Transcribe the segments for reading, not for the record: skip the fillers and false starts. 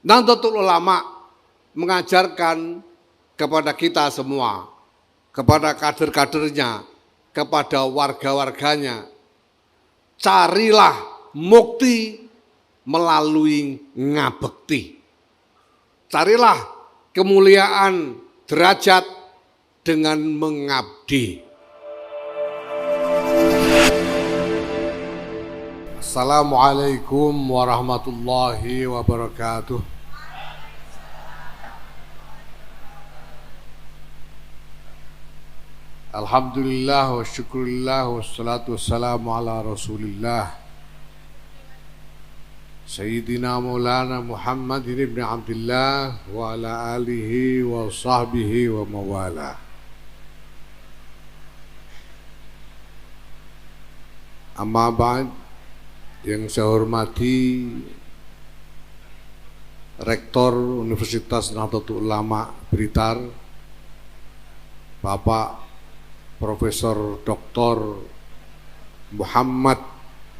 Nahdlatul Ulama mengajarkan kepada kita semua, kepada kader-kadernya, kepada warga-warganya, carilah mukti melalui ngabekti. Carilah kemuliaan derajat dengan mengabdi. Assalamualaikum warahmatullahi wabarakatuh. Alhamdulillah wa syukurillah wa salatu wassalamu ala rasulillah Sayyidina Maulana Muhammad ibn Abdullah wa ala alihi wa sahbihi wa mawala. Amma ba'd, yang saya hormati Rektor Universitas Nahdlatul Ulama Blitar, Bapak Profesor Dr. Muhammad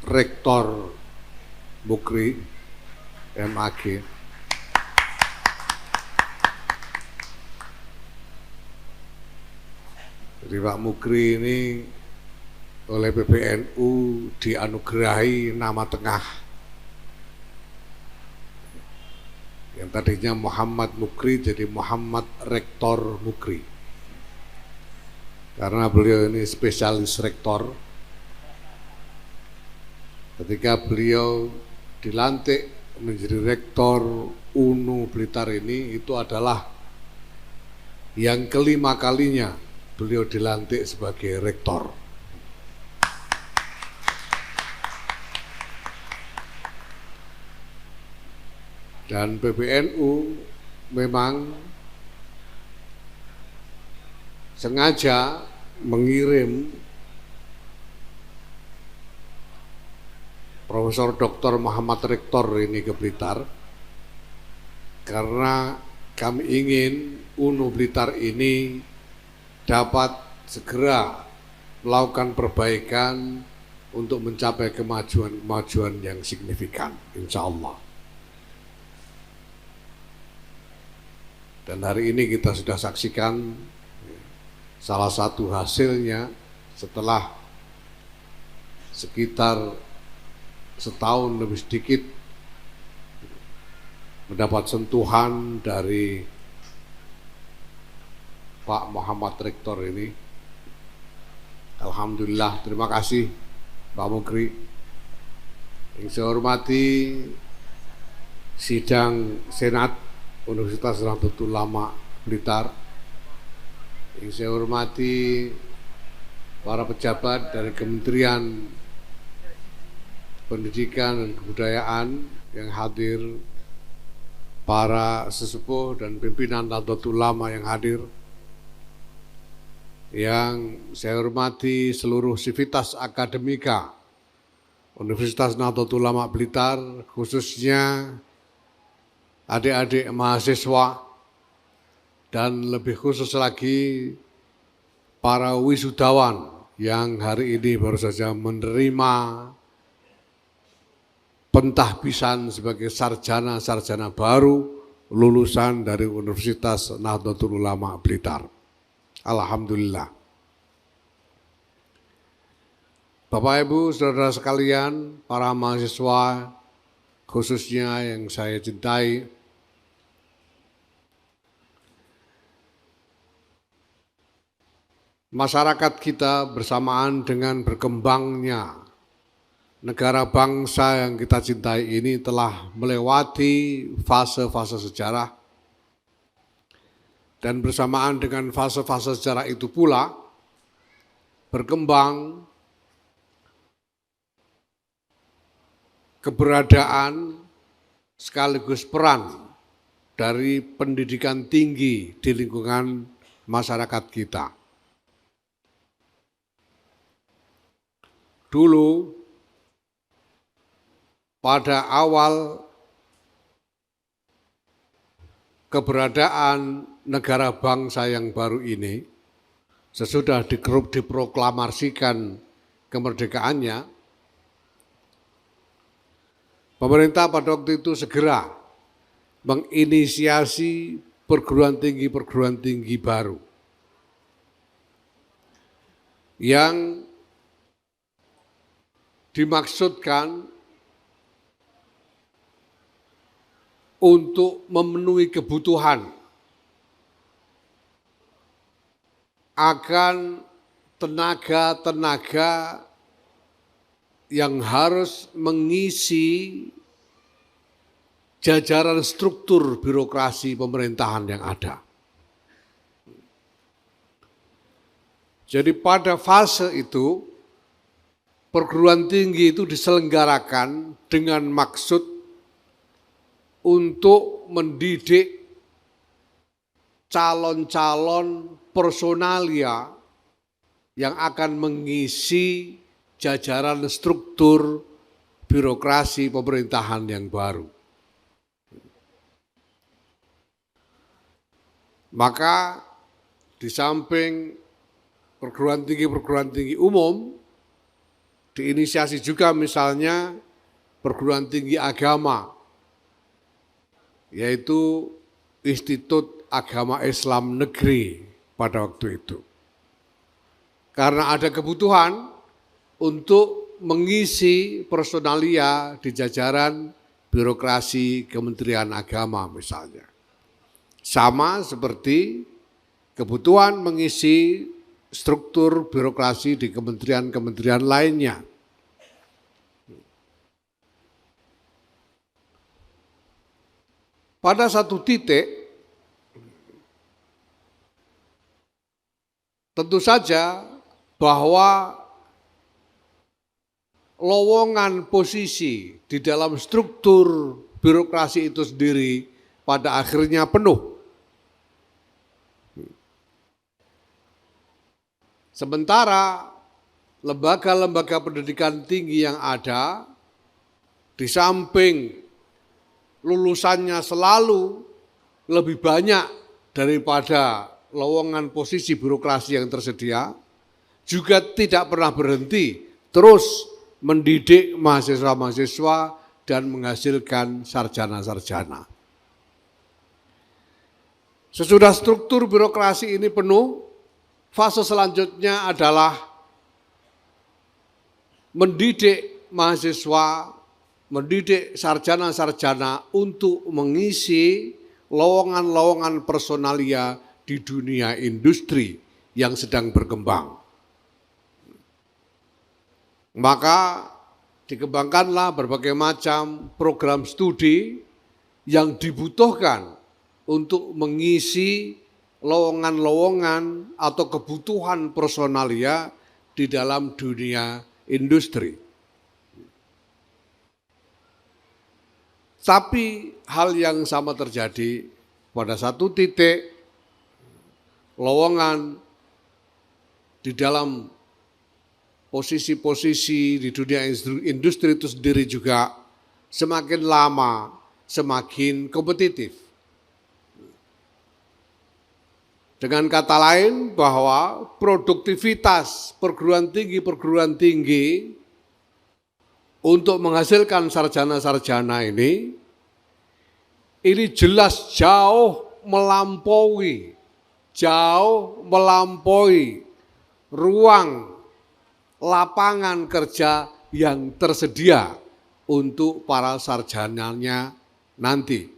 Rektor Mukri MAG. Jadi Pak Mukri ini oleh PBNU dianugerahi nama tengah yang tadinya Muhammad Mukri jadi Muhammad Rektor Mukri, karena beliau ini spesialis rektor. Ketika beliau dilantik menjadi rektor UNU Blitar ini, itu adalah yang kelima kalinya beliau dilantik sebagai rektor. Dan PBNU memang sengaja mengirim Profesor Dr. Muhammad Rektor ini ke Blitar karena kami ingin UNU Blitar ini dapat segera melakukan perbaikan untuk mencapai kemajuan yang signifikan, insya Allah. Dan hari ini kita sudah saksikan salah satu hasilnya setelah sekitar setahun lebih sedikit mendapat sentuhan dari Pak Muhammad Rektor ini. Alhamdulillah, terima kasih Pak Mukri. Yang saya hormati sidang Senat Universitas Nahdlatul Ulama Blitar, yang saya hormati para pejabat dari Kementerian Pendidikan dan Kebudayaan yang hadir, para sesepuh dan pimpinan Nahdlatul Ulama yang hadir, yang saya hormati seluruh sivitas akademika Universitas Nahdlatul Ulama Blitar, khususnya adik-adik mahasiswa, dan lebih khusus lagi para wisudawan yang hari ini baru saja menerima pentahbisan sebagai sarjana-sarjana baru lulusan dari Universitas Nahdlatul Ulama Blitar. Alhamdulillah. Bapak Ibu, saudara sekalian, para mahasiswa khususnya yang saya cintai, masyarakat kita bersamaan dengan berkembangnya negara bangsa yang kita cintai ini telah melewati fase-fase sejarah, dan bersamaan dengan fase-fase sejarah itu pula berkembang keberadaan sekaligus peran dari pendidikan tinggi di lingkungan masyarakat kita. Dulu, pada awal keberadaan negara bangsa yang baru ini, sesudah diproklamasikan kemerdekaannya, pemerintah pada waktu itu segera menginisiasi perguruan tinggi baru yang dimaksudkan untuk memenuhi kebutuhan akan tenaga-tenaga yang harus mengisi jajaran struktur birokrasi pemerintahan yang ada. Jadi pada fase itu, perguruan tinggi itu diselenggarakan dengan maksud untuk mendidik calon-calon personalia yang akan mengisi jajaran struktur birokrasi pemerintahan yang baru. Maka di samping perguruan tinggi umum, diinisiasi juga misalnya perguruan tinggi agama, yaitu Institut Agama Islam Negeri pada waktu itu. Karena ada kebutuhan untuk mengisi personalia di jajaran birokrasi Kementerian Agama misalnya. Sama seperti kebutuhan mengisi struktur birokrasi di kementerian-kementerian lainnya. Pada satu titik, tentu saja bahwa lowongan posisi di dalam struktur birokrasi itu sendiri pada akhirnya penuh. Sementara lembaga-lembaga pendidikan tinggi yang ada, di samping lulusannya selalu lebih banyak daripada lowongan posisi birokrasi yang tersedia, juga tidak pernah berhenti terus mendidik mahasiswa-mahasiswa dan menghasilkan sarjana-sarjana. Sesudah struktur birokrasi ini penuh, fase selanjutnya adalah mendidik mahasiswa, mendidik sarjana-sarjana untuk mengisi lowongan-lowongan personalia di dunia industri yang sedang berkembang. Maka dikembangkanlah berbagai macam program studi yang dibutuhkan untuk mengisi lowongan-lowongan atau kebutuhan personalia di dalam dunia industri. Tapi hal yang sama terjadi pada satu titik, lowongan di dalam posisi-posisi di dunia industri itu sendiri juga semakin lama semakin kompetitif. Dengan kata lain bahwa produktivitas perguruan tinggi untuk menghasilkan sarjana-sarjana ini jelas jauh melampaui ruang lapangan kerja yang tersedia untuk para sarjananya nanti.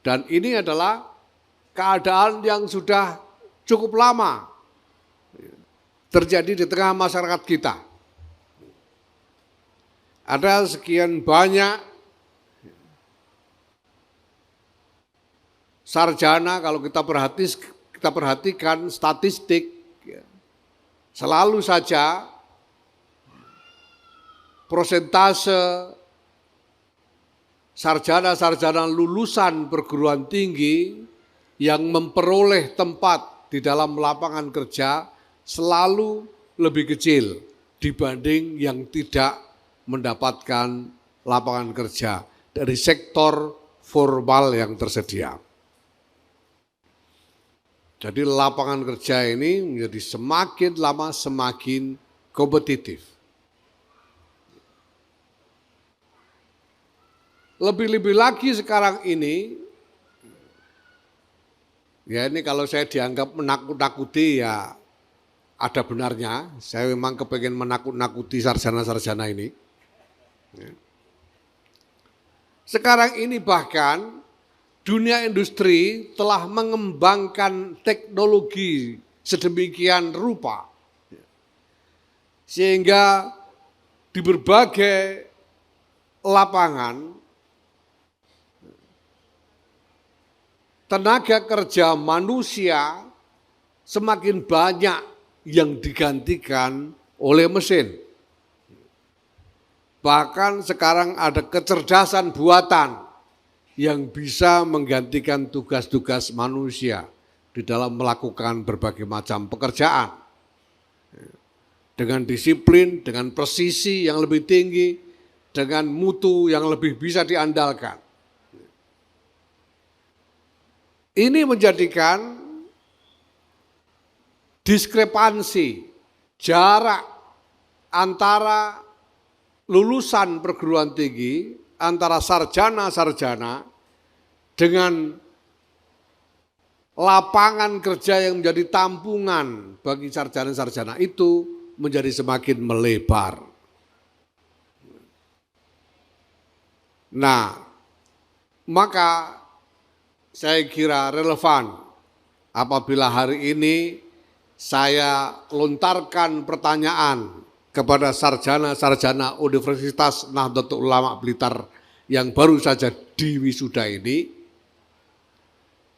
Dan ini adalah keadaan yang sudah cukup lama terjadi di tengah masyarakat kita. Ada sekian banyak sarjana, kalau kita perhatikan statistik, selalu saja prosentase sarjana-sarjana lulusan perguruan tinggi yang memperoleh tempat di dalam lapangan kerja selalu lebih kecil dibanding yang tidak mendapatkan lapangan kerja dari sektor formal yang tersedia. Jadi lapangan kerja ini menjadi semakin lama semakin kompetitif. Lebih-lebih lagi sekarang ini, ya ini kalau saya dianggap menakut-nakuti ya ada benarnya. Saya memang kepengen menakut-nakuti sarjana-sarjana ini. Sekarang ini bahkan dunia industri telah mengembangkan teknologi sedemikian rupa, sehingga di berbagai lapangan tenaga kerja manusia semakin banyak yang digantikan oleh mesin. Bahkan sekarang ada kecerdasan buatan yang bisa menggantikan tugas-tugas manusia di dalam melakukan berbagai macam pekerjaan. Dengan disiplin, dengan presisi yang lebih tinggi, dengan mutu yang lebih bisa diandalkan. Ini menjadikan diskrepansi, jarak antara lulusan perguruan tinggi, antara sarjana-sarjana dengan lapangan kerja yang menjadi tampungan bagi sarjana-sarjana itu menjadi semakin melebar. Nah, maka saya kira relevan apabila hari ini saya lontarkan pertanyaan kepada sarjana-sarjana Universitas Nahdlatul Ulama Blitar yang baru saja diwisuda ini,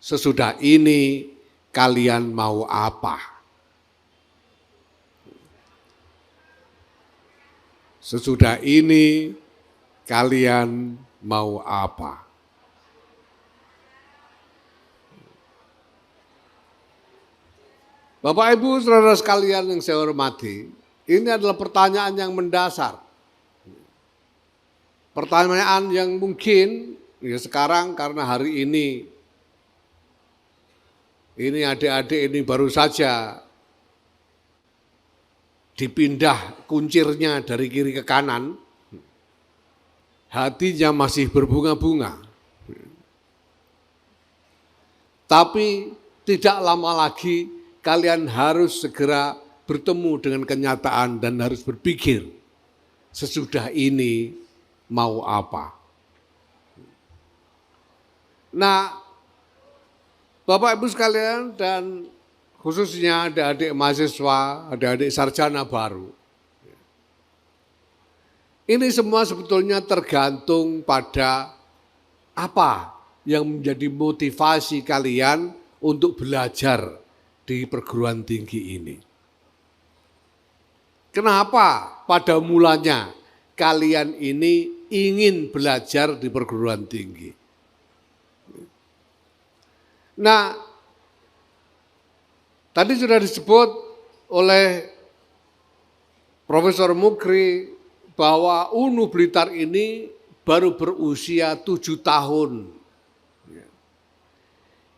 sesudah ini kalian mau apa? Sesudah ini kalian mau apa? Bapak Ibu saudara sekalian yang saya hormati, ini adalah pertanyaan yang mendasar. Pertanyaan yang mungkin ya sekarang karena hari ini adik-adik ini baru saja dipindah kuncirnya dari kiri ke kanan, hatinya masih berbunga-bunga. Tapi tidak lama lagi kalian harus segera bertemu dengan kenyataan dan harus berpikir, sesudah ini mau apa? Nah, Bapak Ibu sekalian dan khususnya adik-adik mahasiswa, adik-adik sarjana baru, ini semua sebetulnya tergantung pada apa yang menjadi motivasi kalian untuk belajar di perguruan tinggi ini. Kenapa pada mulanya kalian ini ingin belajar di perguruan tinggi? Nah, tadi sudah disebut oleh Profesor Mukri bahwa UNU Blitar ini baru berusia 7 tahun.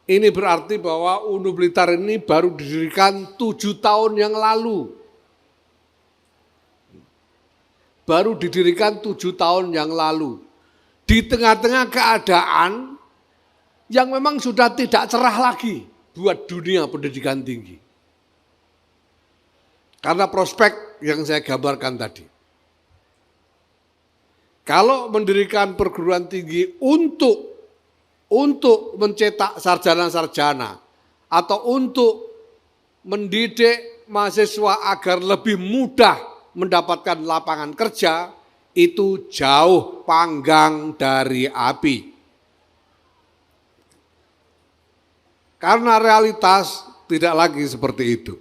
Ini berarti bahwa UNU Blitar ini baru didirikan 7 tahun yang lalu. Baru didirikan 7 tahun yang lalu. Di tengah-tengah keadaan yang memang sudah tidak cerah lagi buat dunia pendidikan tinggi. Karena prospek yang saya gambarkan tadi. Kalau mendirikan perguruan tinggi untuk mencetak sarjana-sarjana atau untuk mendidik mahasiswa agar lebih mudah mendapatkan lapangan kerja, itu jauh panggang dari api. Karena realitas tidak lagi seperti itu.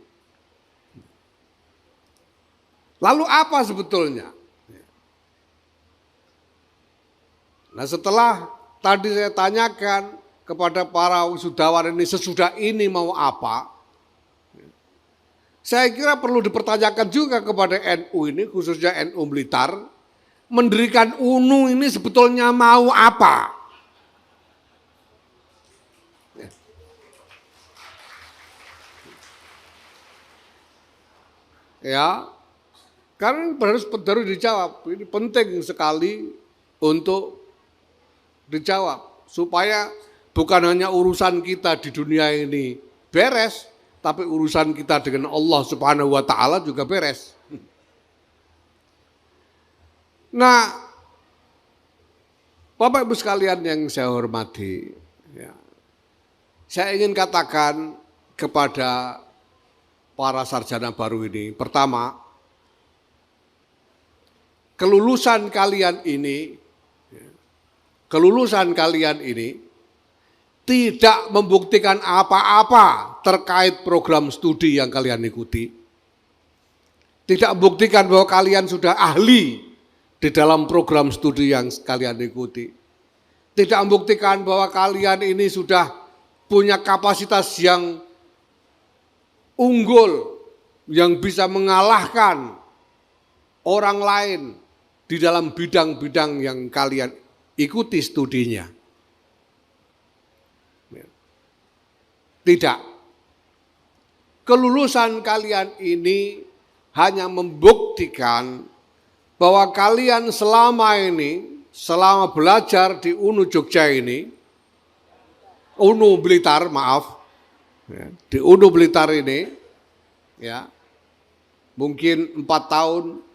Lalu apa sebetulnya? Nah, setelah tadi saya tanyakan kepada para wisudawan ini, sesudah ini mau apa? Saya kira perlu dipertanyakan juga kepada NU ini, khususnya NU Blitar, mendirikan UNU ini sebetulnya mau apa? Ya, karena harus dijawab, ini penting sekali untuk Dijawab, supaya bukan hanya urusan kita di dunia ini beres, tapi urusan kita dengan Allah Subhanahu wa Ta'ala juga beres. Nah, Bapak Ibu sekalian yang saya hormati, ya, saya ingin katakan kepada para sarjana baru ini, pertama, kelulusan kalian ini tidak membuktikan apa-apa terkait program studi yang kalian ikuti. Tidak membuktikan bahwa kalian sudah ahli di dalam program studi yang kalian ikuti. Tidak membuktikan bahwa kalian ini sudah punya kapasitas yang unggul, yang bisa mengalahkan orang lain di dalam bidang-bidang yang kalian ikuti studinya. Tidak. Kelulusan kalian ini hanya membuktikan bahwa kalian selama belajar di UNU Jogja ini, UNU Blitar, di UNU Blitar ini, ya, mungkin 4 tahun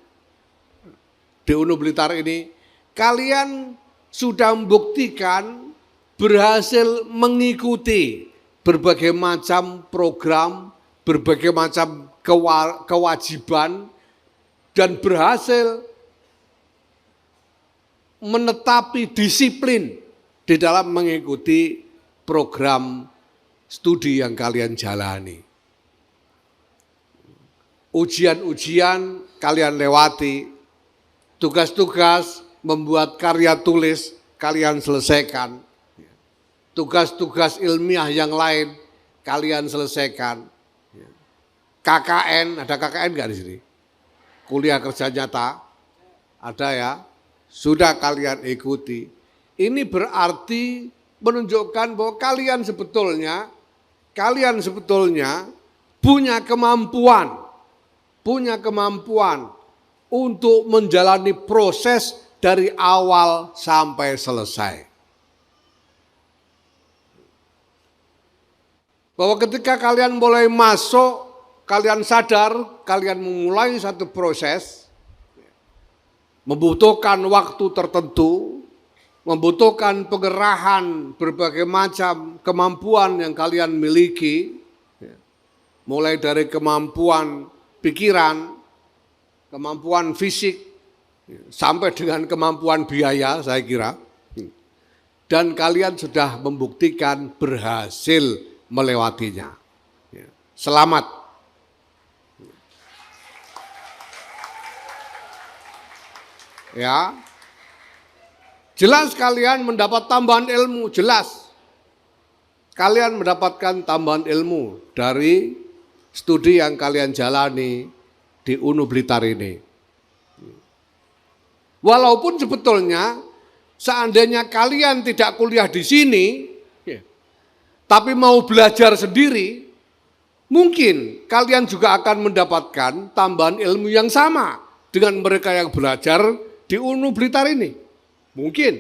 di UNU Blitar ini, kalian sudah membuktikan berhasil mengikuti berbagai macam program, berbagai macam kewajiban, dan berhasil menetapi disiplin di dalam mengikuti program studi yang kalian jalani. Ujian-ujian kalian lewati, tugas-tugas membuat karya tulis kalian selesaikan, tugas-tugas ilmiah yang lain kalian selesaikan. KKN, ada KKN nggak di sini? Kuliah kerja nyata, ada ya? Sudah kalian ikuti. Ini berarti menunjukkan bahwa kalian sebetulnya punya kemampuan untuk menjalani proses dari awal sampai selesai. Bahwa ketika kalian mulai masuk, kalian sadar, kalian memulai satu proses, membutuhkan waktu tertentu, membutuhkan pengerahan berbagai macam kemampuan yang kalian miliki, mulai dari kemampuan pikiran, kemampuan fisik, sampai dengan kemampuan biaya saya kira. Dan kalian sudah membuktikan berhasil melewatinya. Selamat. Ya, jelas kalian mendapat tambahan ilmu, jelas. Kalian mendapatkan tambahan ilmu dari studi yang kalian jalani di UNU Blitar ini. Walaupun sebetulnya seandainya kalian tidak kuliah di sini, tapi mau belajar sendiri, mungkin kalian juga akan mendapatkan tambahan ilmu yang sama dengan mereka yang belajar di UNU Blitar ini, mungkin.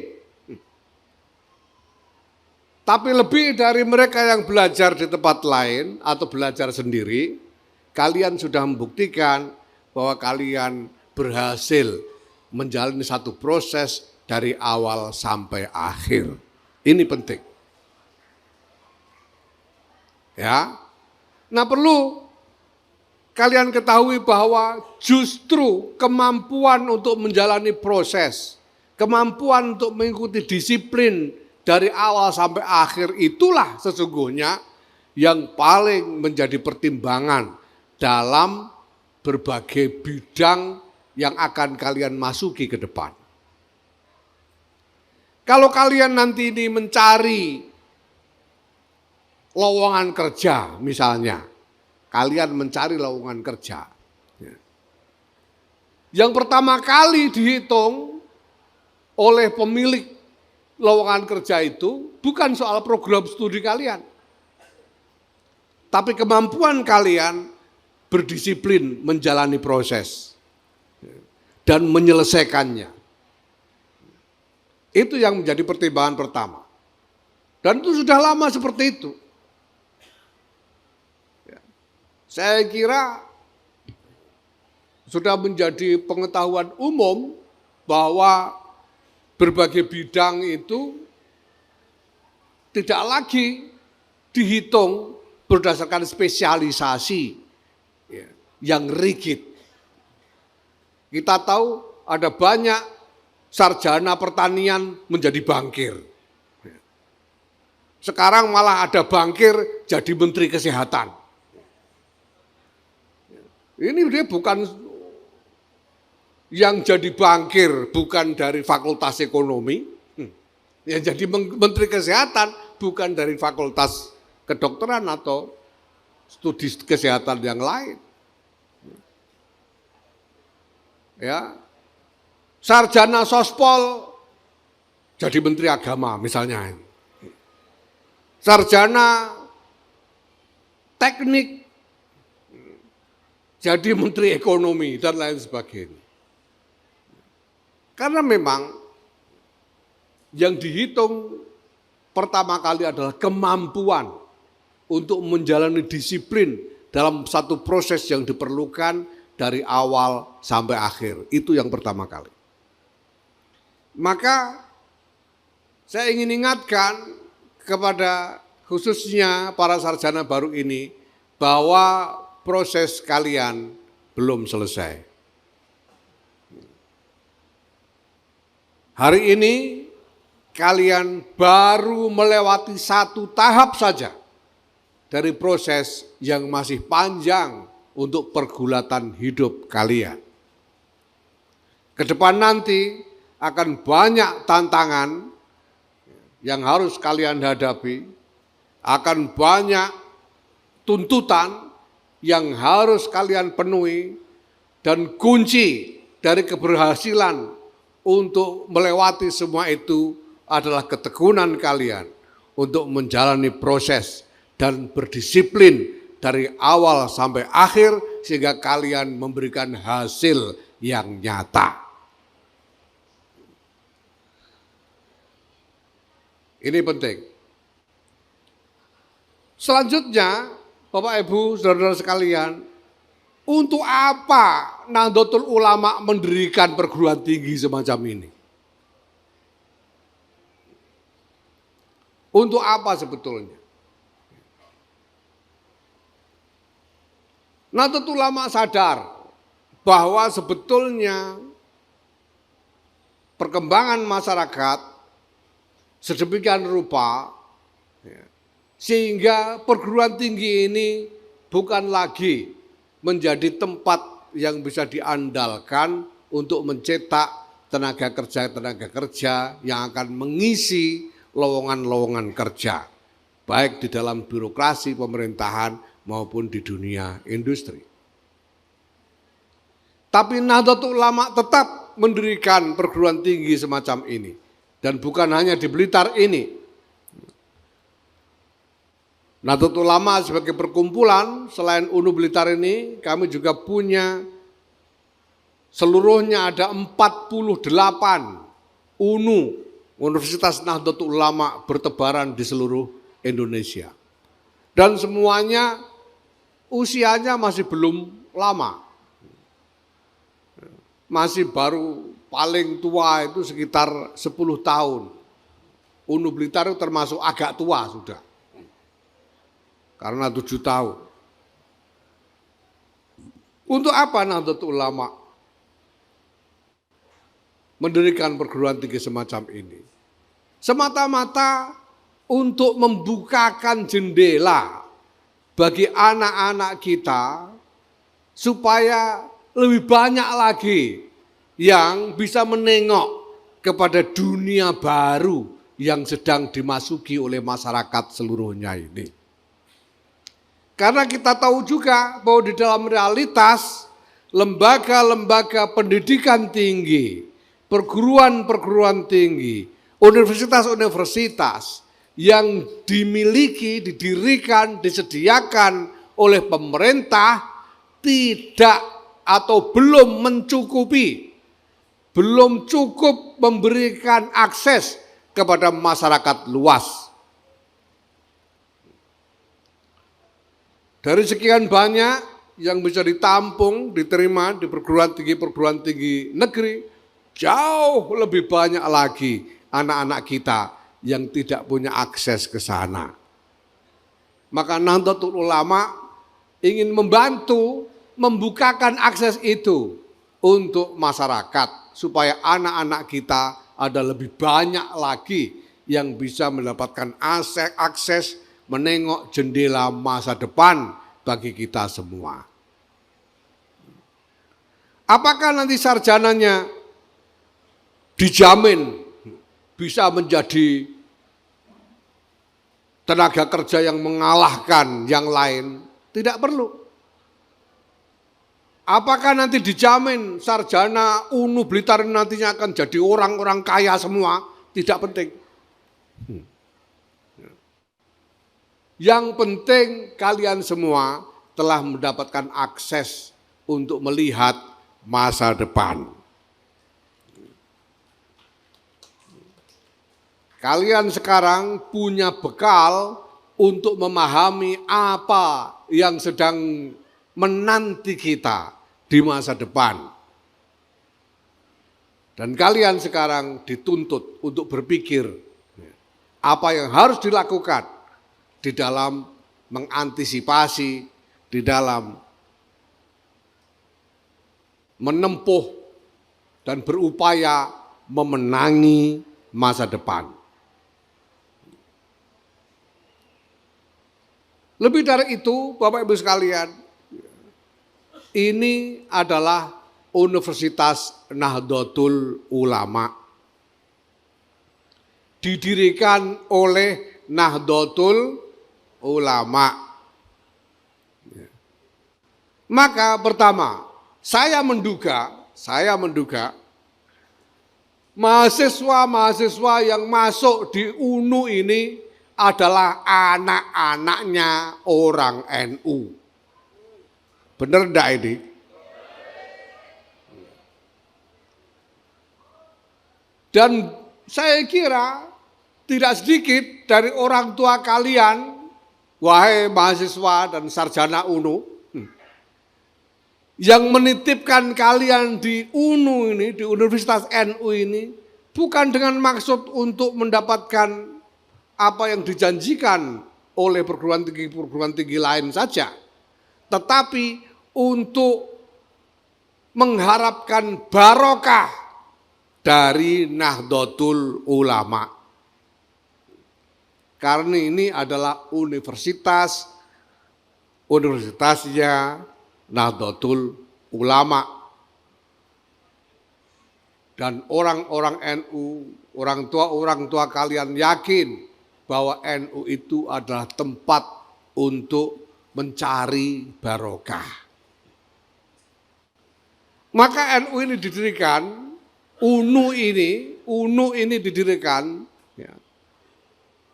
Tapi lebih dari mereka yang belajar di tempat lain atau belajar sendiri, kalian sudah membuktikan bahwa kalian berhasil menjalani satu proses dari awal sampai akhir. Ini penting. Ya. Nah, perlu kalian ketahui bahwa justru kemampuan untuk menjalani proses, kemampuan untuk mengikuti disiplin dari awal sampai akhir itulah sesungguhnya yang paling menjadi pertimbangan dalam berbagai bidang yang akan kalian masuki ke depan. Kalau kalian nanti ini mencari lowongan kerja misalnya, kalian mencari lowongan kerja. Yang pertama kali dihitung oleh pemilik lowongan kerja itu bukan soal program studi kalian, tapi kemampuan kalian berdisiplin menjalani proses dan menyelesaikannya. Itu yang menjadi pertimbangan pertama. Dan itu sudah lama seperti itu. Saya kira sudah menjadi pengetahuan umum bahwa berbagai bidang itu tidak lagi dihitung berdasarkan spesialisasi yang rigid. Kita tahu ada banyak sarjana pertanian menjadi bankir. Sekarang malah ada bankir jadi menteri kesehatan. Ini dia bukan yang jadi bankir, bukan dari fakultas ekonomi. Yang jadi menteri kesehatan bukan dari fakultas kedokteran atau studi kesehatan yang lain. Ya, sarjana sospol jadi menteri agama misalnya. Sarjana teknik jadi menteri ekonomi dan lain sebagainya. Karena memang yang dihitung pertama kali adalah kemampuan untuk menjalani disiplin dalam satu proses yang diperlukan dari awal sampai akhir. Itu yang pertama kali. Maka saya ingin ingatkan kepada khususnya para sarjana baru ini bahwa proses kalian belum selesai. Hari ini kalian baru melewati satu tahap saja dari proses yang masih panjang untuk pergulatan hidup kalian. Ke depan nanti akan banyak tantangan yang harus kalian hadapi, akan banyak tuntutan yang harus kalian penuhi, dan kunci dari keberhasilan untuk melewati semua itu adalah ketekunan kalian untuk menjalani proses dan berdisiplin dari awal sampai akhir sehingga kalian memberikan hasil yang nyata. Ini penting. Selanjutnya, Bapak Ibu, saudara-saudara sekalian, untuk apa Nahdlatul Ulama mendirikan perguruan tinggi semacam ini? Untuk apa sebetulnya? Nahdlatul Ulama sadar bahwa sebetulnya perkembangan masyarakat sedemikian rupa sehingga perguruan tinggi ini bukan lagi menjadi tempat yang bisa diandalkan untuk mencetak tenaga kerja yang akan mengisi lowongan-lowongan kerja, baik di dalam birokrasi pemerintahan maupun di dunia industri. Tapi Nahdlatul Ulama tetap mendirikan perguruan tinggi semacam ini, dan bukan hanya di Blitar ini. Nahdlatul Ulama sebagai perkumpulan, selain UNU Blitar ini, kami juga punya seluruhnya ada 48 UNU, Universitas Nahdlatul Ulama bertebaran di seluruh Indonesia. Dan semuanya usianya masih belum lama. Masih baru paling tua itu sekitar 10 tahun. UNU Blitar itu termasuk agak tua sudah. Karena 7 tahun. Untuk apa Nahdlatul Ulama mendirikan perguruan tinggi semacam ini? Semata-mata untuk membukakan jendela bagi anak-anak kita supaya lebih banyak lagi yang bisa menengok kepada dunia baru yang sedang dimasuki oleh masyarakat seluruhnya ini. Karena kita tahu juga bahwa di dalam realitas lembaga-lembaga pendidikan tinggi, perguruan-perguruan tinggi, universitas-universitas yang dimiliki, didirikan, disediakan oleh pemerintah tidak atau belum mencukupi belum cukup memberikan akses kepada masyarakat luas. Dari sekian banyak yang bisa ditampung, diterima di perguruan tinggi negeri, jauh lebih banyak lagi anak-anak kita yang tidak punya akses ke sana. Maka Nahdlatul Ulama ingin membantu membukakan akses itu untuk masyarakat supaya anak-anak kita ada lebih banyak lagi yang bisa mendapatkan akses menengok jendela masa depan bagi kita semua. Apakah nanti sarjananya dijamin bisa menjadi tenaga kerja yang mengalahkan yang lain? Tidak perlu. Apakah nanti dijamin sarjana UNU Blitar nantinya akan jadi orang-orang kaya semua? Tidak penting. Yang penting kalian semua telah mendapatkan akses untuk melihat masa depan. Kalian sekarang punya bekal untuk memahami apa yang sedang menanti kita di masa depan. Dan kalian sekarang dituntut untuk berpikir apa yang harus dilakukan di dalam mengantisipasi, di dalam menempuh dan berupaya memenangi masa depan. Lebih dari itu, Bapak Ibu sekalian, ini adalah Universitas Nahdlatul Ulama. Didirikan oleh Nahdlatul Ulama. Maka pertama, saya menduga mahasiswa-mahasiswa yang masuk di UNU ini adalah anak-anaknya orang NU. Benar enggak ini? Dan saya kira tidak sedikit dari orang tua kalian, wahai mahasiswa dan sarjana UNU, yang menitipkan kalian di UNU ini, di Universitas NU ini, bukan dengan maksud untuk mendapatkan apa yang dijanjikan oleh perguruan tinggi lain saja, tetapi untuk mengharapkan barokah dari Nahdlatul Ulama. Karena ini adalah universitasnya Nahdlatul Ulama. Dan orang-orang NU, orang tua kalian yakin bahwa NU itu adalah tempat untuk mencari barokah. Maka NU ini didirikan, UNU ini didirikan ya,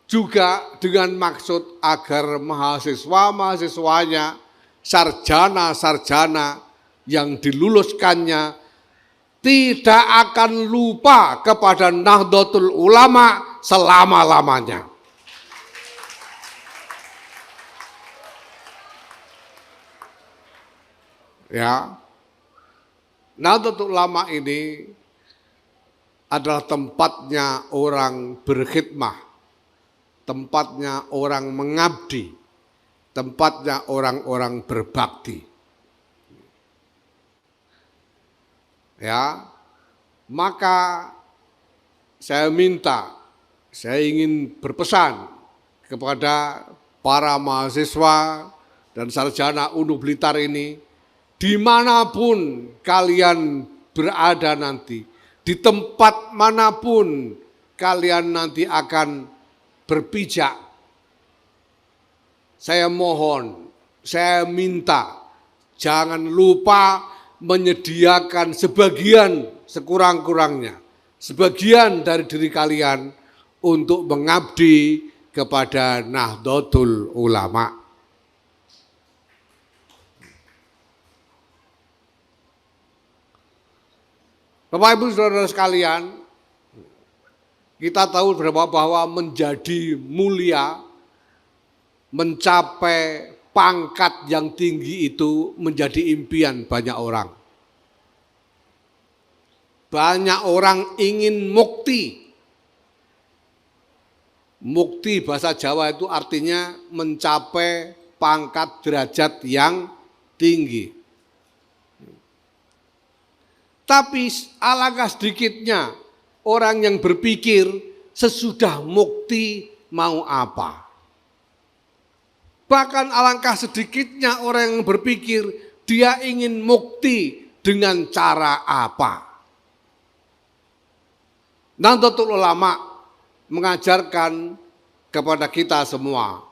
juga dengan maksud agar mahasiswa-mahasiswanya, sarjana-sarjana yang diluluskannya tidak akan lupa kepada Nahdlatul Ulama selama-lamanya. Ya, Nahdlatul Ulama ini adalah tempatnya orang berkhidmah, tempatnya orang mengabdi, tempatnya orang-orang berbakti. Ya, maka saya ingin berpesan kepada para mahasiswa dan sarjana UNU Blitar ini, dimanapun kalian berada nanti, di tempat manapun kalian nanti akan berpijak, saya mohon, saya minta, jangan lupa menyediakan sekurang-kurangnya, sebagian dari diri kalian untuk mengabdi kepada Nahdlatul Ulama. Bapak Ibu Saudara sekalian, kita tahu bahwa menjadi mulia, mencapai pangkat yang tinggi itu menjadi impian banyak orang. Banyak orang ingin mukti. Mukti bahasa Jawa itu artinya mencapai pangkat derajat yang tinggi. Tapi alangkah sedikitnya orang yang berpikir sesudah mukti mau apa. Bahkan alangkah sedikitnya orang yang berpikir dia ingin mukti dengan cara apa. Nahdlatul Ulama mengajarkan kepada kita semua,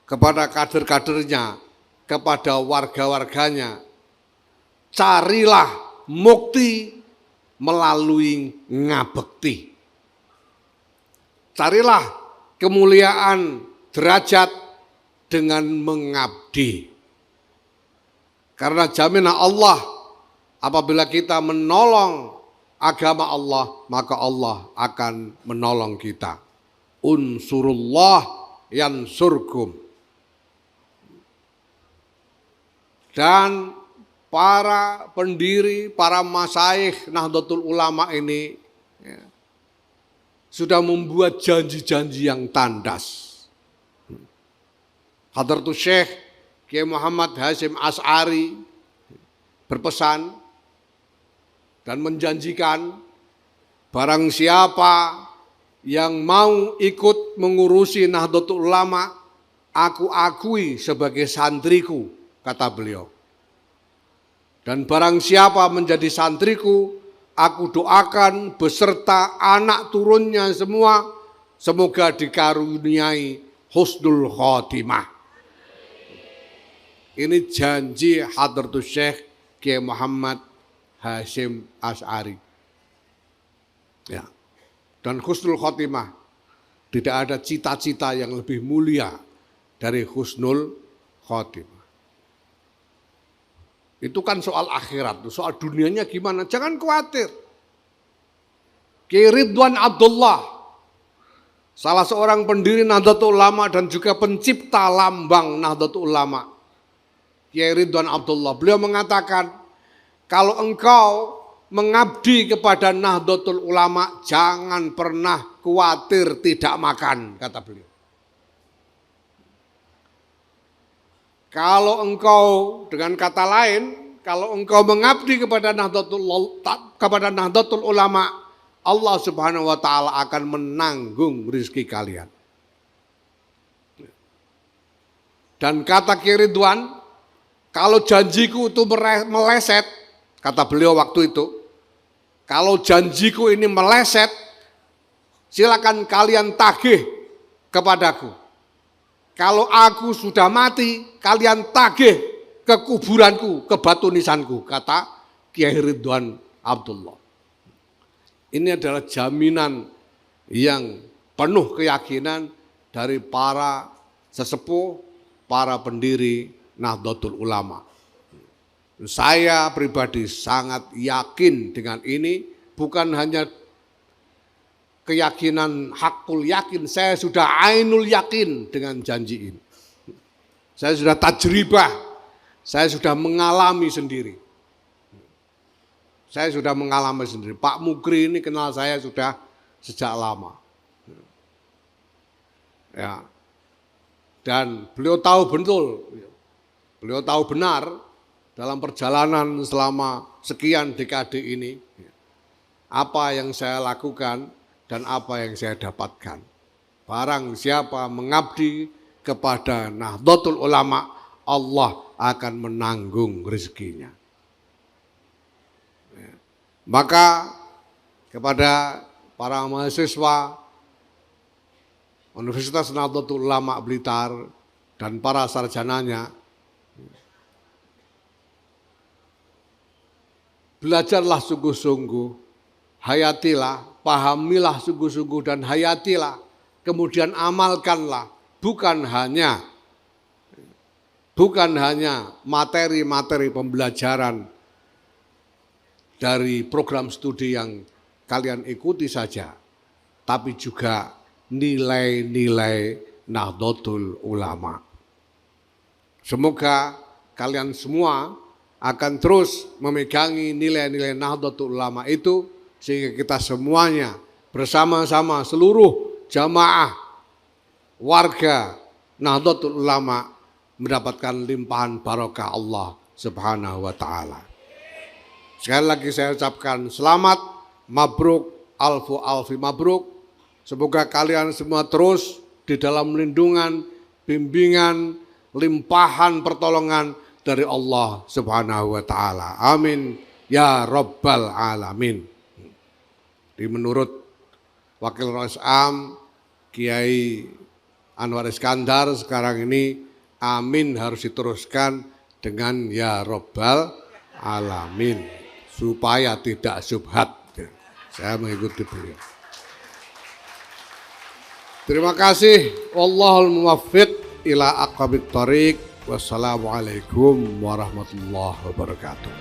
kepada kader-kadernya, kepada warga-warganya, carilah mukti melalui ngabekti. Carilah kemuliaan derajat dengan mengabdi. Karena jaminan Allah, apabila kita menolong agama Allah, maka Allah akan menolong kita. Unsurullah yansurkum. Dan para pendiri, para masyayikh Nahdlatul Ulama ini sudah membuat janji-janji yang tandas. Hadratus Syekh Kiai Muhammad Hasyim Asy'ari berpesan dan menjanjikan barang siapa yang mau ikut mengurusi Nahdlatul Ulama, aku akui sebagai santriku, kata beliau. Dan barang siapa menjadi santriku, aku doakan beserta anak turunnya semua, semoga dikaruniai husnul khotimah. Ini janji Hadratus Syekh Kiai Muhammad Hasyim Asy'ari. Ya. Dan husnul khotimah, tidak ada cita-cita yang lebih mulia dari husnul khotimah. Itu kan soal akhirat, soal dunianya gimana, jangan khawatir. Kiai Ridwan Abdullah, salah seorang pendiri Nahdlatul Ulama dan juga pencipta lambang Nahdlatul Ulama, Kiai Ridwan Abdullah, beliau mengatakan, kalau engkau mengabdi kepada Nahdlatul Ulama, jangan pernah khawatir tidak makan, kata beliau. Kalau engkau, dengan kata lain, kalau engkau mengabdi kepada Nahdlatul Ulama, Allah Subhanahu wa taala akan menanggung rezeki kalian. Dan kata Kiai Ridwan, kalau janjiku itu meleset, kata beliau waktu itu, kalau janjiku ini meleset, silakan kalian tagih kepadaku. Kalau aku sudah mati, kalian tagih ke kuburanku, ke batu nisanku, kata Kiai Ridwan Abdullah. Ini adalah jaminan yang penuh keyakinan dari para sesepuh, para pendiri Nahdlatul Ulama. Saya pribadi sangat yakin dengan ini, bukan hanya keyakinan hakul yakin, saya sudah ainul yakin dengan janji ini. Saya sudah tajribah, saya sudah mengalami sendiri. Saya sudah mengalami sendiri. Pak Mukri ini kenal saya sudah sejak lama. Ya. Dan beliau tahu betul, beliau tahu benar dalam perjalanan selama sekian dekade ini, apa yang saya lakukan dan apa yang saya dapatkan. Barang siapa mengabdi kepada Nahdlatul Ulama, Allah akan menanggung rezekinya. Maka kepada para mahasiswa Universitas Nahdlatul Ulama Blitar dan para sarjananya, belajarlah sungguh-sungguh, hayatilah, pahamilah sungguh-sungguh dan hayatilah, kemudian amalkanlah, bukan hanya materi-materi pembelajaran dari program studi yang kalian ikuti saja, tapi juga nilai-nilai Nahdlatul Ulama. Semoga kalian semua akan terus memegangi nilai-nilai Nahdlatul Ulama itu, sehingga kita semuanya bersama-sama seluruh jamaah warga Nahdlatul Ulama mendapatkan limpahan barokah Allah Subhanahu wa taala. Sekali lagi saya ucapkan selamat, mabruk, alfi mabruk. Semoga kalian semua terus di dalam lindungan, bimbingan, limpahan pertolongan dari Allah Subhanahu wa taala. Amin ya rabbal alamin. Menurut Wakil Rais Am Kiai Anwar Iskandar sekarang ini amin harus diteruskan dengan ya rabbal alamin supaya tidak syubhat. Saya mengikuti beliau. Terima kasih. Wallahul muwaffiq ila aqwamit thoriq. Wassalamualaikum warahmatullahi wabarakatuh.